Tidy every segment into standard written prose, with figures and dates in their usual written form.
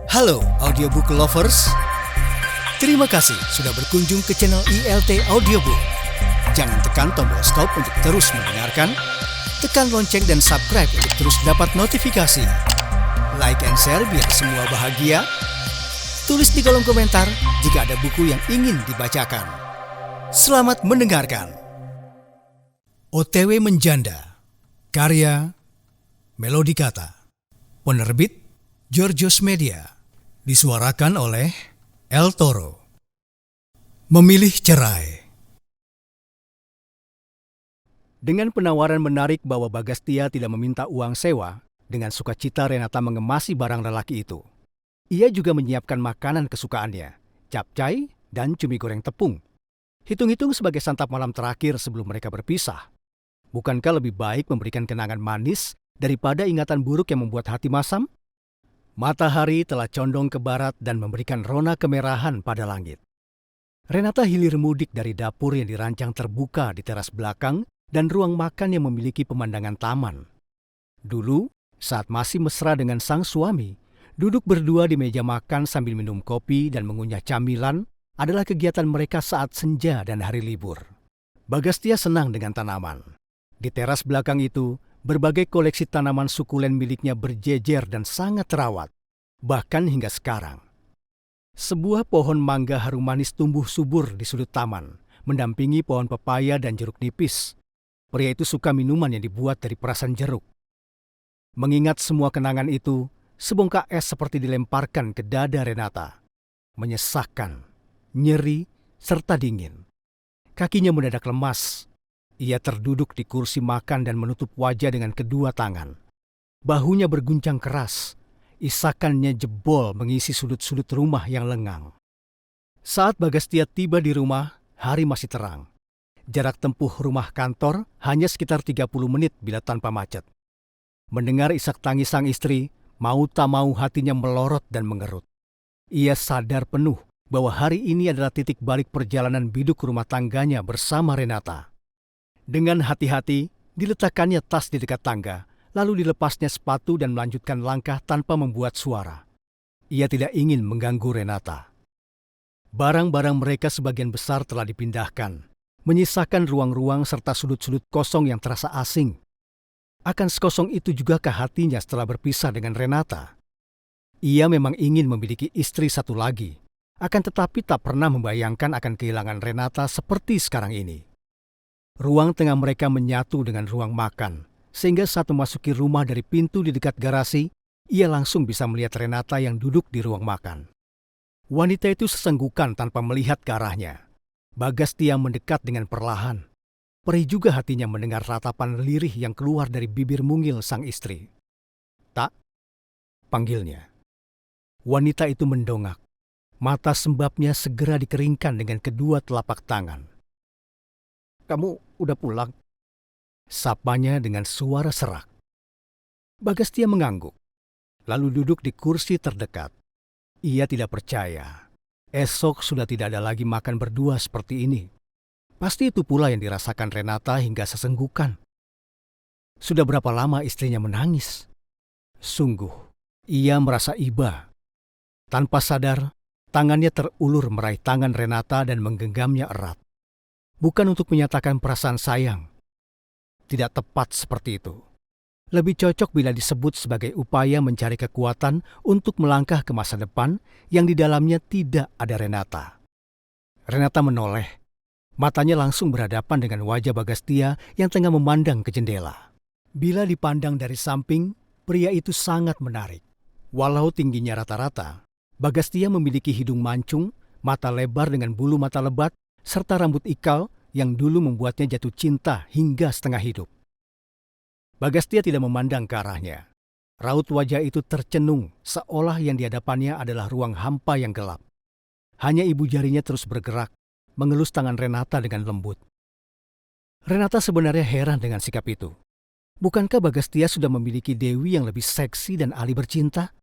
Halo audiobook lovers, terima kasih sudah berkunjung ke channel ILT Audiobook. Jangan tekan tombol stop untuk terus mendengarkan, tekan lonceng dan subscribe untuk terus dapat notifikasi. Like and share biar semua bahagia. Tulis di kolom komentar jika ada buku yang ingin dibacakan. Selamat mendengarkan. OTW Menjanda, karya Melodi Kata, penerbit Georgios Media, disuarakan oleh El Toro. Memilih cerai. Dengan penawaran menarik bahwa Bagastia tidak meminta uang sewa, dengan sukacita Renata mengemasi barang lelaki itu. Ia juga menyiapkan makanan kesukaannya, capcay dan cumi goreng tepung. Hitung-hitung sebagai santap malam terakhir sebelum mereka berpisah. Bukankah lebih baik memberikan kenangan manis daripada ingatan buruk yang membuat hati masam? Matahari telah condong ke barat dan memberikan rona kemerahan pada langit. Renata hilir mudik dari dapur yang dirancang terbuka di teras belakang dan ruang makan yang memiliki pemandangan taman. Dulu, saat masih mesra dengan sang suami, duduk berdua di meja makan sambil minum kopi dan mengunyah camilan adalah kegiatan mereka saat senja dan hari libur. Bagastia senang dengan tanaman. Di teras belakang itu, berbagai koleksi tanaman sukulen miliknya berjejer dan sangat terawat, bahkan hingga sekarang. Sebuah pohon mangga harum manis tumbuh subur di sudut taman, mendampingi pohon pepaya dan jeruk nipis. Pria itu suka minuman yang dibuat dari perasan jeruk. Mengingat semua kenangan itu, sebongkah es seperti dilemparkan ke dada Renata. Menyesakkan, nyeri, serta dingin. Kakinya mendadak lemas. Ia terduduk di kursi makan dan menutup wajah dengan kedua tangan. Bahunya berguncang keras. Isakannya jebol mengisi sudut-sudut rumah yang lengang. Saat Bagastia tiba di rumah, hari masih terang. Jarak tempuh rumah kantor hanya sekitar 30 menit bila tanpa macet. Mendengar isak tangis sang istri, mau tak mau hatinya melorot dan mengerut. Ia sadar penuh bahwa hari ini adalah titik balik perjalanan biduk rumah tangganya bersama Renata. Dengan hati-hati, diletakkannya tas di dekat tangga, lalu dilepasnya sepatu dan melanjutkan langkah tanpa membuat suara. Ia tidak ingin mengganggu Renata. Barang-barang mereka sebagian besar telah dipindahkan, menyisakan ruang-ruang serta sudut-sudut kosong yang terasa asing. Akan sekosong itu jugakah hatinya setelah berpisah dengan Renata? Ia memang ingin memiliki istri satu lagi, akan tetapi tak pernah membayangkan akan kehilangan Renata seperti sekarang ini. Ruang tengah mereka menyatu dengan ruang makan, sehingga saat memasuki rumah dari pintu di dekat garasi, ia langsung bisa melihat Renata yang duduk di ruang makan. Wanita itu sesenggukan tanpa melihat ke arahnya. Bagastia mendekat dengan perlahan. Perih juga hatinya mendengar ratapan lirih yang keluar dari bibir mungil sang istri. "Tak," panggilnya. Wanita itu mendongak. Mata sembabnya segera dikeringkan dengan kedua telapak tangan. "Kamu udah pulang?" sapanya dengan suara serak. Bagastia mengangguk, lalu duduk di kursi terdekat. Ia tidak percaya. Esok sudah tidak ada lagi makan berdua seperti ini. Pasti itu pula yang dirasakan Renata hingga sesenggukan. Sudah berapa lama istrinya menangis? Sungguh, ia merasa iba. Tanpa sadar, tangannya terulur meraih tangan Renata dan menggenggamnya erat. Bukan untuk menyatakan perasaan sayang. Tidak tepat seperti itu. Lebih cocok bila disebut sebagai upaya mencari kekuatan untuk melangkah ke masa depan yang di dalamnya tidak ada Renata. Renata menoleh. Matanya langsung berhadapan dengan wajah Bagastia yang tengah memandang ke jendela. Bila dipandang dari samping, pria itu sangat menarik. Walau tingginya rata-rata, Bagastia memiliki hidung mancung, mata lebar dengan bulu mata lebat, serta rambut ikal yang dulu membuatnya jatuh cinta hingga setengah hidup. Bagastia tidak memandang ke arahnya. Raut wajah itu tercenung, seolah yang di hadapannya adalah ruang hampa yang gelap. Hanya ibu jarinya terus bergerak, mengelus tangan Renata dengan lembut. Renata sebenarnya heran dengan sikap itu. Bukankah Bagastia sudah memiliki Dewi yang lebih seksi dan ahli bercinta?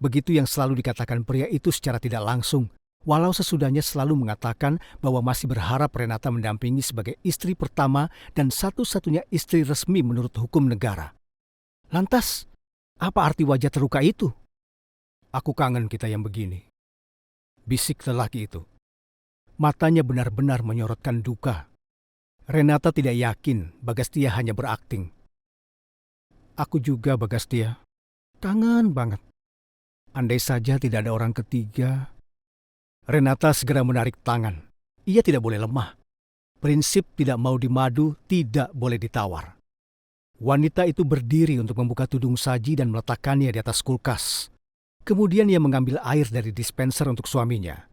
Begitu yang selalu dikatakan pria itu secara tidak langsung, walau sesudahnya selalu mengatakan bahwa masih berharap Renata mendampingi sebagai istri pertama dan satu-satunya istri resmi menurut hukum negara. Lantas, apa arti wajah terluka itu? Aku kangen kita yang begini, bisik lelaki itu. Matanya benar-benar menyorotkan duka. Renata tidak yakin Bagastia hanya berakting. Aku juga, Bagastia. Kangen banget. Andai saja tidak ada orang ketiga. Renata segera menarik tangan. Ia tidak boleh lemah. Prinsip tidak mau dimadu tidak boleh ditawar. Wanita itu berdiri untuk membuka tudung saji dan meletakkannya di atas kulkas. Kemudian ia mengambil air dari dispenser untuk suaminya.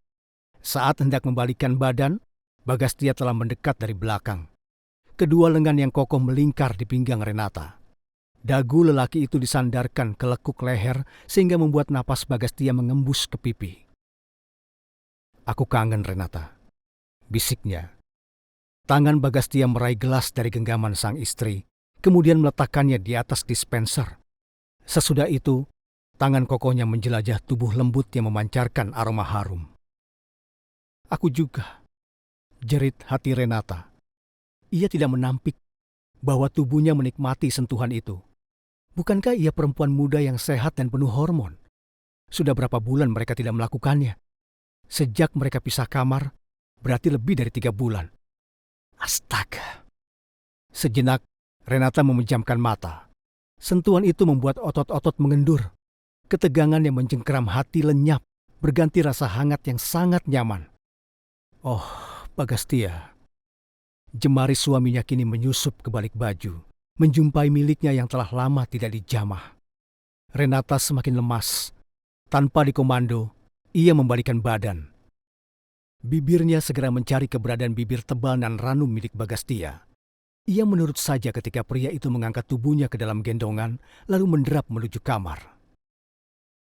Saat hendak membalikkan badan, Bagastia telah mendekat dari belakang. Kedua lengan yang kokoh melingkar di pinggang Renata. Dagu lelaki itu disandarkan ke lekuk leher sehingga membuat napas Bagastia mengembus ke pipi. Aku kangen Renata, bisiknya. Tangan Bagastia meraih gelas dari genggaman sang istri, kemudian meletakkannya di atas dispenser. Sesudah itu, tangan kokohnya menjelajah tubuh lembut yang memancarkan aroma harum. Aku juga, jerit hati Renata. Ia tidak menampik bahwa tubuhnya menikmati sentuhan itu. Bukankah ia perempuan muda yang sehat dan penuh hormon? Sudah berapa bulan mereka tidak melakukannya? Sejak mereka pisah kamar, berarti lebih dari 3 bulan. Astaga. Sejenak, Renata memejamkan mata. Sentuhan itu membuat otot-otot mengendur. Ketegangan yang mencengkeram hati lenyap, berganti rasa hangat yang sangat nyaman. Oh, Bagastia. Jemari suaminya kini menyusup ke balik baju, menjumpai miliknya yang telah lama tidak dijamah. Renata semakin lemas. Tanpa dikomando, ia membalikkan badan. Bibirnya segera mencari keberadaan bibir tebal dan ranum milik Bagastia. Ia menurut saja ketika pria itu mengangkat tubuhnya ke dalam gendongan, lalu menderap menuju kamar.